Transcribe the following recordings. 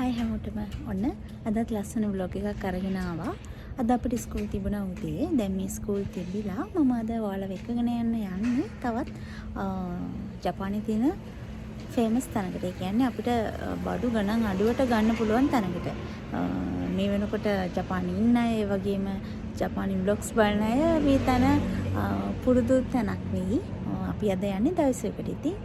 හයි හැමෝටම ඔන්න අදත් ලස්සන ව්ලොග් එකක් අරගෙන ආවා. අද අපිට ස්කූල් තිබුණා උදේ. දැන් මේ ස්කූල් තිබිලා මම අද ඔයාලා වෙකගෙන යන්නේ තවත් ජපානයේ තියෙන ෆේමස් තැනකට. ඒ කියන්නේ අපිට බඩු ගණන් අඩුවට ගන්න පුළුවන් තැනකට. මේ වෙනකොට ජපානයේ ඉන්න අය, ඒ වගේම ජපානි ව්ලොග්ස් බලන අය මේ තැන පුරුදු තැනක් වෙයි. අපි අද යන්නේ දවසකට. ඉතින්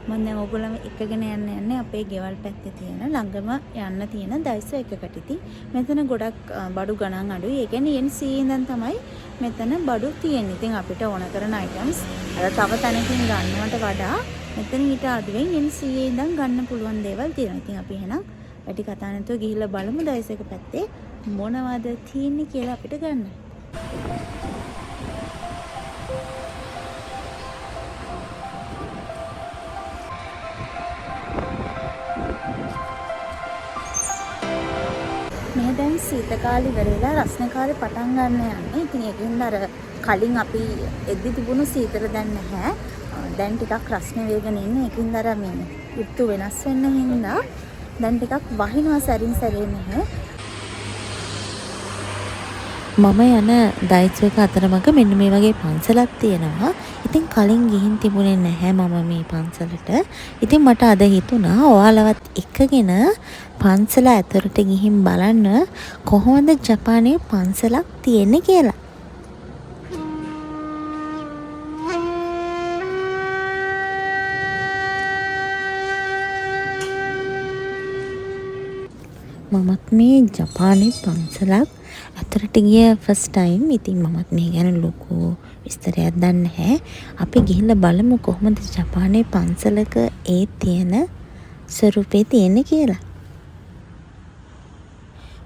මම දැන් ඔයගොල්ලෝ එකගෙන යන්නේ අපේ ගෙවල් පැත්තේ තියෙන ළඟම යන්න තියෙන දයිසෝ එකකට. ඉතින් මෙතන ගොඩක් බඩු ගණන් අඩුයි. ඒ කියන්නේ NC ඉඳන් තමයි මෙතන බඩු තියෙන්නේ. ඉතින් අපිට ඕන කරන items අර තව තැනකින් ගන්නවට වඩා මෙතන ඊට අඩුවෙන් NC ඉඳන් ගන්න පුළුවන් දේවල් තියෙනවා. ඉතින් අපි එහෙනම් වැඩි කතා නැතුව ගිහිල්ලා බලමු දයිසෝ එක පැත්තේ මොනවද තියෙන්නේ කියලා අපිට ගන්න. මේ දැන් සීත කාලේ ඉවර වෙලා රස්න කාලේ පටන් ගන්න යන්නේ. ඉතින් ඒකෙන්ද අර කලින් අපි එද්දි තිබුණු සීතල දැන් නැහැ. දැන් ටිකක් රස්න වේගන ඉන්නේ. ඒකින්ද අර මේ ඍතු වෙනස් වෙන්න හින්දා දැන් ටිකක් වහිනවා සැරින් සැරේ නැහැ. මම යන දයිසෝ එක අතරමඟ මෙන්න මේ වගේ පන්සලක් තියෙනවා. ඉතින් කලින් ගිහින් තිබුණේ නැහැ මම මේ පන්සලට. ඉතින් මට අද හිතුණා ඔයාලවත් එක්කගෙන පන්සල ඇතුළට ගිහින් බලන්න කොහොමද ජපානයේ පන්සලක් තියෙන්නේ කියලා. මමත් මේ ජපානයේ පන්සලක් අතරට ගිය ෆස්ට් ටයිම්. ඉතින් මමත් මේ ගැන ලොකු විස්තරයක් දන්නේ නැහැ. අපි ගිහිල්ලා බලමු කොහොමද ජපානයේ පන්සලක ඒ තියෙන ස්වරූපේ තියෙන්නේ කියලා.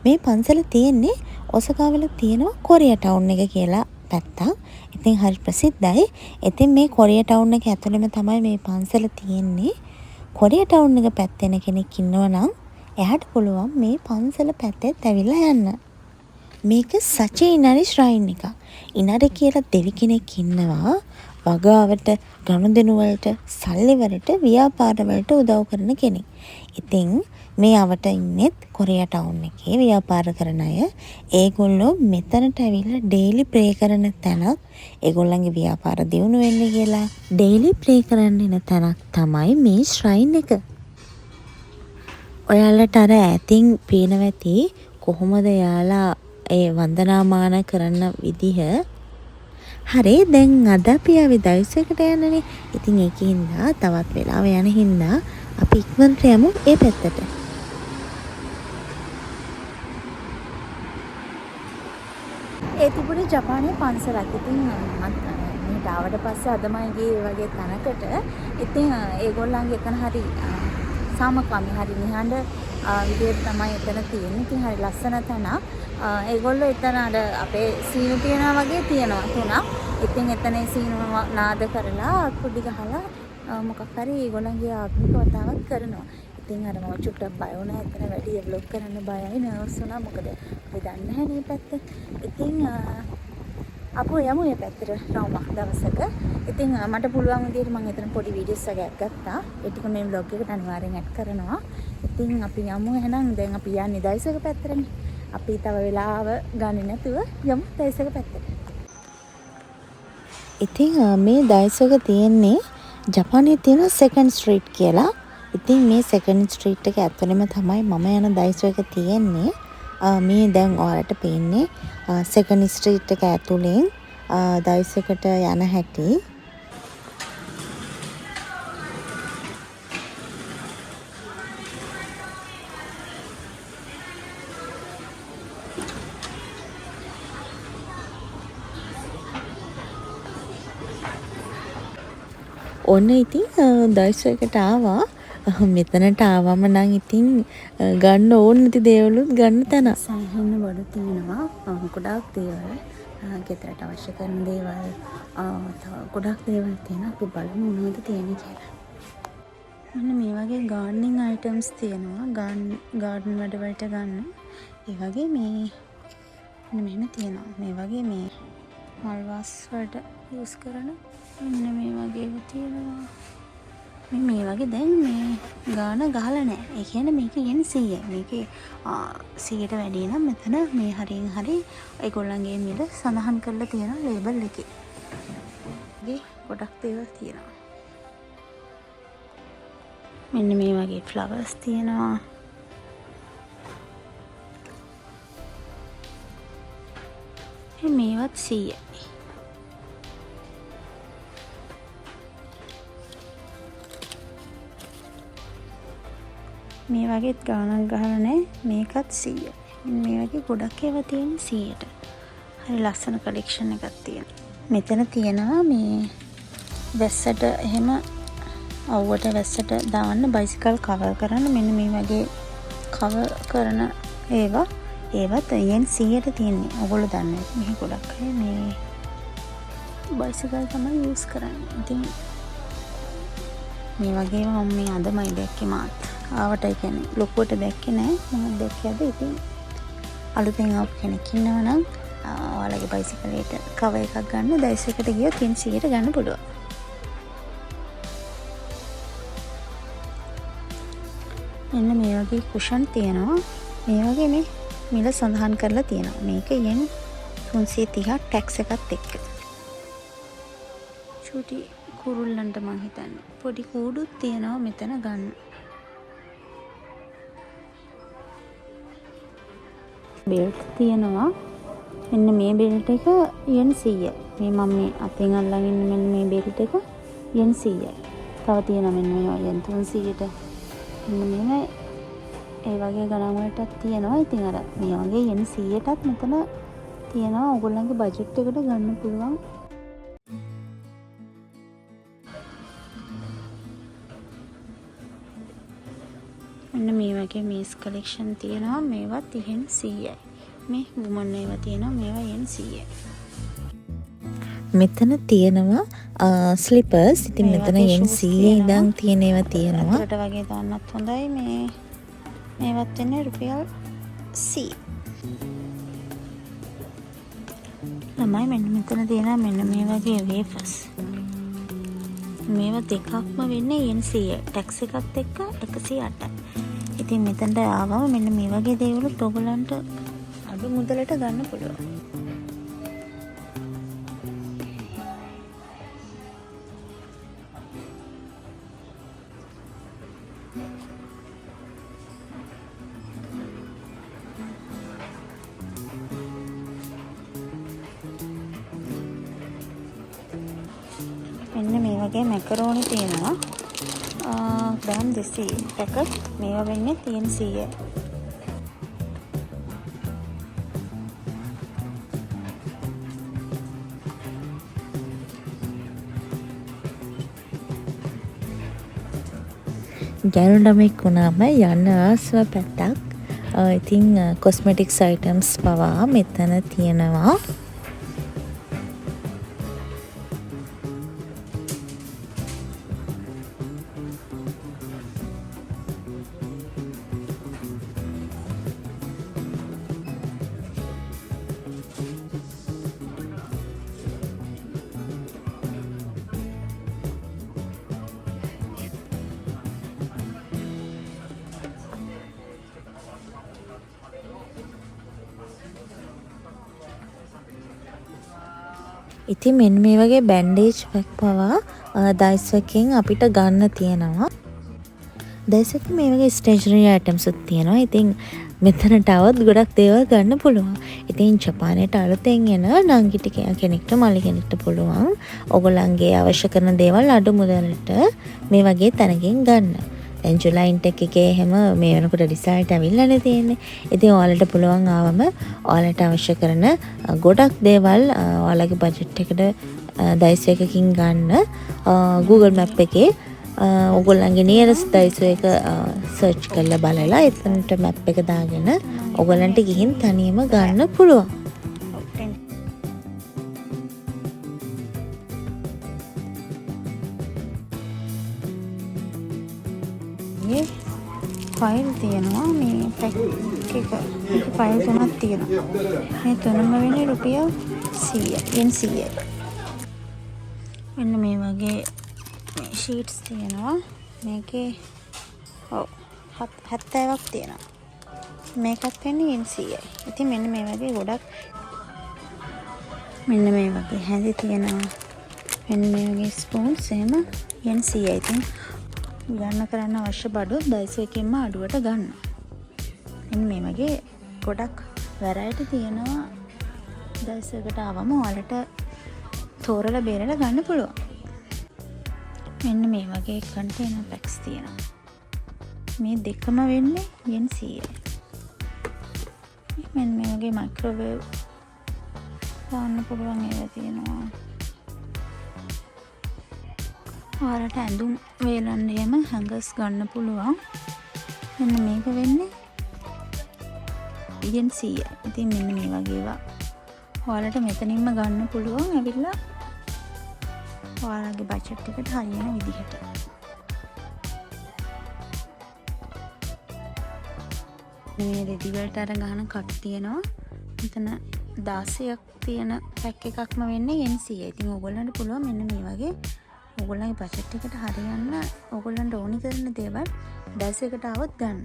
මේ පන්සල තියෙන්නේ ඔසකාවල තියෙනවා කොරියා ටවුන් එක කියලා පැත්තක්. ඉතින් හරි ප්‍රසිද්ධයි. ඉතින් මේ කොරියා ටවුන් එක ඇතුළෙම තමයි මේ පන්සල තියෙන්නේ. කොරියා ටවුන් එක පැත්තේ එන කෙනෙක් ඉන්නවනම් එයාට පුළුවන් මේ පන්සල පැත්තෙත් ඇවිල්ලා යන්න. මේක සචේ ඉනරි ශ්‍රයින් එක. ඉනරි කියලා දෙවි කෙනෙක් ඉන්නවා. වගාවට, ගනුදෙනු වලට, සල්ලි වලට, ව්‍යාපාර වලට උදව් කරන කෙනෙක්. ඉතින් මේ අවට ඉන්නෙත් කොරියා ටවුන් එකේ ව්‍යාපාර කරන අය. ඒගොල්ලෝ මෙතනට ඇවිල්ලා ඩේලි ප්‍රේ කරන තැනක්. ඒගොල්ලන්ගේ ව්‍යාපාර දියුණු වෙන්න කියලා ඩේලි ප්‍රේ කරන්න එන තැනක් තමයි මේ ශ්‍රයින් එක. ඔයාලට අර ඈතින් පේනවා ඇති කොහොමද යාලා ඒ වන්දනාමාන කරන විදිහ. හරි දැන් අද අපි ආවේ දයිසෝ එකට යන්නනේ. ඉතින් ඒකින්ද තවත් වෙලාව යන හින්දා අපි ඉක්මනට යමු ඒ පැත්තට. ඒ තිබුණේ ජපානයේ පන්සලක්. ඉතින් මම ආවට පස්සේ අදමයි ගියේ වගේ තැනකට. ඉතින් ඒගොල්ලන්ගේ එකන හරි සාමකාමී හරි නිහඬ විදියට තමයි එතන තියෙන්නේ. ඉතින් හරි ලස්සන තැනක්. ඒගොල්ලෝ එතන අර අපේ සීනු තියනවා වගේ තියනවා තුනක්. ඉතින් එතන සීනු නාද කරලා කුඩි ගහලා මොකක් හරි ඒගොල්ලන්ගේ ආත්මික වතාවක් කරනවා. ඉතින් අර මම චුට්ටක් බය වුණා. එතන වැඩි ව්ලොග් කරන්න බයයි, නර්වස් වුණා. මොකද අපි දන්නේ නැහැ මේ පැත්ත. ඉතින් අපෝ යමු මේ පැත්තට රවුමක් දවසක. ඉතින් මට පුළුවන් විදිහට මම එතන පොඩි වීඩියෝස් එකක් ගත්තා. ඒ ටික මේ vlog එකට අනිවාර්යෙන් ඇඩ් කරනවා. ඉතින් අපි යමු එහෙනම්. දැන් අපි යන්නේ දයිසෝ එක පැත්තටනේ. අපි තව වෙලාව ගන්නේ නැතුව යමු දයිසෝ එක පැත්තට. ඉතින් මේ දයිසෝ එක තියෙන්නේ ජපානයේ තියෙන සෙකන්ඩ් ස්ට්‍රීට් කියලා. ඉතින් මේ සෙකන්ඩ් ස්ට්‍රීට් එක ඇතුළෙම තමයි මම යන දයිසෝ එක තියෙන්නේ. මේ දැන් ඔයාලට පේන්නේ සෙකන්ඩ් ස්ට්‍රීට් එක ඇතුලෙන් දයිසෝ එකට යන හැටි. ඔන්න ඉතින් දයිසෝ එකට ආවා. මෙතනට ආවම නම් ඉතින් ගන්න ඕන නැති දේවලුත් ගන්න තැන. සෑහෙන්න බඩු තියෙනවා. ගොඩාක් දේවල්. ගෙදරට අවශ්‍ය කරන දේවල්. ගොඩාක් දේවල් තියෙනවා. අපි බලමු මොනවද තියෙන්නේ කියලා. මෙන්න මේ වගේ ගාර්ඩනින් අයිටම්ස් තියෙනවා. ගාර්ඩන් වැඩ වලට ගන්න. ඒ වගේ මේ මෙහෙම තියෙනවා. මේ වගේ මේ මල් වාස් වලට යූස් කරන මෙන්න මේ වගේ තියෙනවා. මේ වගේ දැන් මේ ගාන ගහලා නැහැ. ඒ කියන්නේ මේක කියන්නේ 100යි. මේකේ 100ට වැඩි නම් මෙතන මේ හරියෙන් හරි ඒගොල්ලන්ගේ මිල සඳහන් කරලා තියෙනවා ලේබල් එකේ. මේ ගොඩක් දේවල් තියෙනවා. මෙන්න මේ වගේ ෆ්ලවර්ස් තියෙනවා. මේවත් 100යි. මේ වගේත් ගානක් ගහලා නැහැ. මේකත් 100යි. මේ වගේ ගොඩක් ඒවා තියෙන 100ට. හරි ලස්සන කලෙක්ෂන් එකක් තියෙනවා. මෙතන තියෙනවා මේ වැස්සට එහෙම අවුවට වැස්සට දාන්න බයිසිකල් කවර් කරන්න මෙන්න මේ වගේ කවර් කරන ඒවත් යෙන් 100ට තියෙන්නේ. ඔයගොල්ලෝ දන්නේ නැහැ. මේ ගොඩක් අය මේ බයිසිකල් තමයි යූස් කරන්නේ. ඉතින් මේ වගේ මම මේ අදමයි දැක්කේ මාත්. ආවට කියන්නේ ලොකුවට දැක්කේ නෑ. මම දැක්කේ අද. ඉතින් අලුතෙන් ආපු කෙනෙක් ඉන්නවා නම් ඔයාලගේ බයිසිකලයට කවර් එකක් ගන්න දයිස් එකට ගියොත් 100ට ගන්න පුළුවන්. මෙන්න මේ වගේ කුෂන් තියෙනවා. මේ වගේ මේ මිල සඳහන් කරලා තියෙනවා. මේක යෙන් 330 ටැක්ස් එකත් එක්ක. චූටි කුරුල්ලන්ට මං හිතන්නේ පොඩි කූඩුත් තියෙනවා මෙතන ගන්න. බෙල්ට් තියෙනවා. මෙන්න මේ බෙල්ට් එක yen 100යි. මේ මම මේ අතෙන් අල්ලගෙන ඉන්න මෙන්න මේ බෙල්ට් එක yen 100යි. තව තියෙනවා මෙන්න මේ yen 300ට. මෙන්න මේ ඒ වගේ ගණන් වලටත් තියෙනවා. ඉතින් අර මේ වගේ yen 100ටත් මෙතන තියෙනවා. ඔයගොල්ලන්ගේ බජට් එකට ගන්න පුළුවන්. මෙන්න මේ වගේ මේස් කලෙක්ෂන් තියෙනවා. මේවත් yen 100යි. මේ වුමන් ඒවා තියෙනවා. මේවා yen 100යි. මෙතන තියෙනවා ස්ලිපර්ස්. ඉතින් මෙතන yen 100 ඉඳන් තියෙන ඒවා තියෙනවා. ඒකට වගේ දාන්නත් හොඳයි. මේවත් වෙන්නේ රුපියල් 100. ළමයි මෙන්න මෙතන තියෙනවා මෙන්න මේ වගේ වේෆර්ස්. මේවා දෙකක්ම වෙන්නේ yen 100. ටැක්ස් එකත් එක්ක 108යි. ඉතින් මෙතනට ආවම මෙන්න මේ වගේ දේවල් ඔයගොල්ලන්ට අඩු මුදලට ගන්න පුළුවන්. මෙන්න මේ වගේ මැකරෝනි තියෙනවා. Gram 200 packet. මේවා වෙන්නේ 100යි. ගෑනු ළමෙක් වුණාම යන්න ආසව පැත්තක්. ඉතින් කොස්මෙටික්ස් අයිටම්ස් පවා මෙතන තියෙනවා. ඉතින් මෙන්න මේ වගේ බැන්ඩේජ් පැක් පවා දයිස් එකෙන් අපිට ගන්න තියෙනවා. දයිස් එකේ මේ වගේ ස්ටේෂනරි අයිටම්ස් උත් තියෙනවා. ඉතින් මෙතන තවත් ගොඩක් දේවල් ගන්න පුළුවන්. ඉතින් ජපානයට අලුතෙන් එන නංගි කෙනෙක්ට මල්ලි කෙනෙක්ට පුළුවන් ඔයගොල්ලන්ගේ අවශ්‍ය කරන දේවල් අඩු මුදලට මේ වගේ තැනකින් ගන්න. දැන් ජුලයි ඉන්ටෙක් එකේ එහෙම මේ වෙනකොට රිසල්ට් ඇවිල්ලානේ තියෙන්නේ. ඉතින් ඔයාලට පුළුවන් ආවම ඔයාලට අවශ්‍ය කරන ගොඩක් දේවල් ඔයාලගේ බජට් එකට දයිස් එකකින් ගන්න. Google Map එකේ ඔයගොල්ලන්ගේ nearest දයිස් එක සර්ච් කරලා බලලා එතනට map එක දාගෙන ඔයගොල්ලන්ට ගිහින් තනියම ගන්න පුළුවන්. ෆයිල් තියෙනවා මේ පැක් එක ෆයිල් තුනක් තියෙනවා. මේ තුනම වෙන්නේ රුපියල් 100යි. මෙන්න මේ වගේ මේ ෂීට්ස් තියෙනවා. මේකේ ඔව් 70ක් තියෙනවා. මේකත් වෙන්නේ NCයි. ඉතින් මෙන්න මේ වගේ ගොඩක් මෙන්න මේ වගේ හැඳි තියෙනවා. මෙන්න මේ වගේ ස්පූන්ස් එහෙම NCයි. ඉතින් ගන්න කරන්න අවශ්‍ය බඩු ඩයිස් එකකින්ම අඩුවට ගන්න. මෙන්න මේ වගේ ගොඩක් වැරයිටි තියෙනවා. ඩයිස් එකට ආවම ඔයාලට තෝරලා බේරලා ගන්න පුළුවන්. මෙන්න මේ වගේ කන්ටේනර් පැක්ස් තියෙනවා. මේ දෙකම වෙන්නේ NCයි. මෙන්න මේ වගේ මයික්‍රෝවේව් දාන්න පුළුවන් ඒවා තියෙනවා. ඔයාලට ඇඳුම් වේලන්න එහෙම හැංගර්ස් ගන්න පුළුවන්. මෙන්න මේක වෙන්නේ NCයි. ඉතින් මෙන්න මේ වගේ ඒවා ඔයාලට මෙතනින්ම ගන්න පුළුවන්. ඇවිල්ලා ඔයාලගේ බජට් එකට හරියන විදිහට. මේ රෙදි වලට අර ගන්න කට් තියෙනවා. මෙතන 16ක් තියෙන පැක් එකක්ම වෙන්නේ NCයි. ඉතින් ඕගොල්ලන්ට පුළුවන් මෙන්න මේ වගේ ඕගොල්ලන්ගේ බජට් එකට හරියන්න ඕගොල්ලන්ට ඕනි කරන දේවල් ඩයිස් එකට આવොත් ගන්න.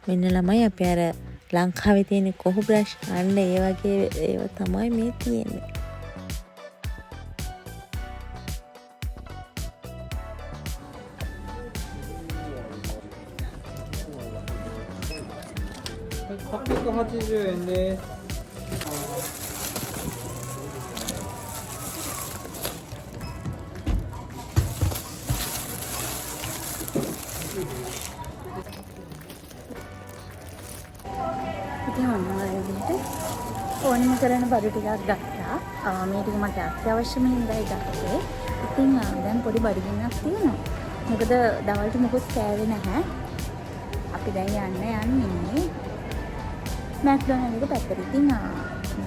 මෙන්න ළමයි අපි අර ලංකාවේ තියෙන කොහු බ්‍රෂ් අන්න ඒ වගේ ඒවා තමයි මේ තියෙන්නේ. ඉතින් ඔන්න ඔය විදිහට ඕනෙම කරන බඩු ටිකක් ගත්තා. මේ ටික මට අත්‍යවශ්‍යම හින්දායි ගත්තේ. ඉතින් දැන් පොඩි බඩගින්නක් තියෙනවා. මොකද දවල්ට මොකොත් කෑවේ නැහැ. අපි දැන් යන්නේ මැක්ඩොනල්ඩ් එක පැත්තට. ඉතින්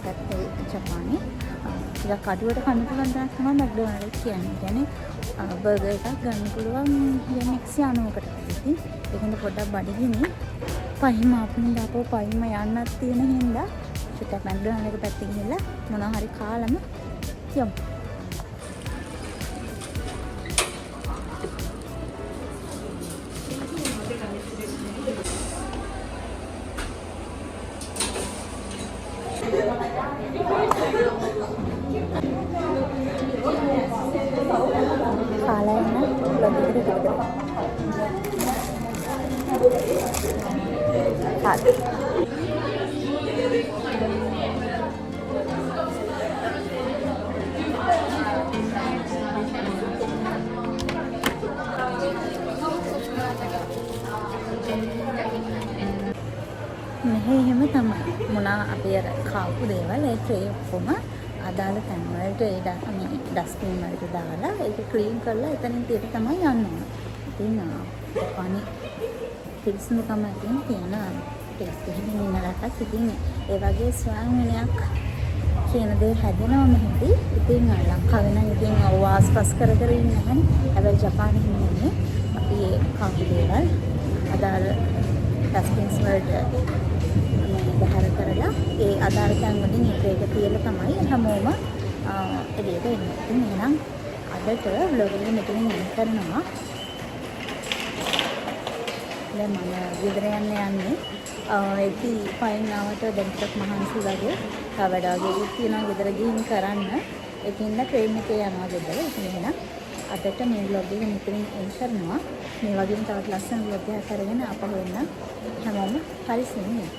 මේකත් ජපානයේ ටිකක් අඩුවට කන්න පුළුවන් තරම් තමයි මැක්ඩොනල්ඩ් එක කියන්නේ. කියන්නේ බර්ගර් එකක් ගන්න පුළුවන් $190කට. ඉතින් ඒකෙන්ද පොඩ්ඩක් බඩගිනි. පහිම අපින් දාපෝ පහිම යන්නත් තියෙන හින්දා චුට්ටක් මැක්ඩොනල්ඩ් එක පැත්තේ ගිහලා මොනවා හරි කාලම යමු. කාලා යන බ්ලොග් එකට ගිහින් මෙහෙ එහෙම තමයි. මොනවා අපි අර කාපු දේවල් ඒ ට්‍රේ ඔක්කොම අදාළ තැන් වලට ඒ ඩස්බින් වලට දාලා ඒක ක්ලීන් කරලා එතනින් තියලා තමයි යන්න ඕන. ඉතින් පණි පිරිසිදුකම තියෙන ටෙස්ට් එකකින් ඉන්නලටත් ඉතින් ඒ වගේ ස්වයංවිනයක් කියන දේ හැදෙනවා මෙහෙදී. ඉතින් ලංකාවේ නම් ඉතින් වාස්පස් කර කර ඉන්නේ නැහැනේ. හැබැයි ජපානයේ ඉන්නේ අපි ඒ කාපු දේවල් අදාළ ඩස්බින්ස් වලට බහර කරලා ඒ අදාළ තැන් වලින් එක තියලා තමයි හැමෝම එළියට එන්නේ. ඉතින් එහෙනම් අදට vlog එක මෙතනින් එන්න කරනවා. දැන් මම ගෙදර යන්නේ. ඒකී පයින් ආවට දැන් ටිකක් මහන්සි වගේ තව වැඩ තියෙනවා ගෙදර ගිහින් කරන්න. ඒකින්ද ට්‍රේන් එකේ යනවා ගෙදර. ඉතින් එහෙනම් අදට මේ vlog එක මෙතනින් එන්න කරනවා. මේ වගේම තවත් ලස්සන vlog එකක් අරගෙන අපහු වෙන්න හැමෝම පරිස්සමෙන් ඉන්න.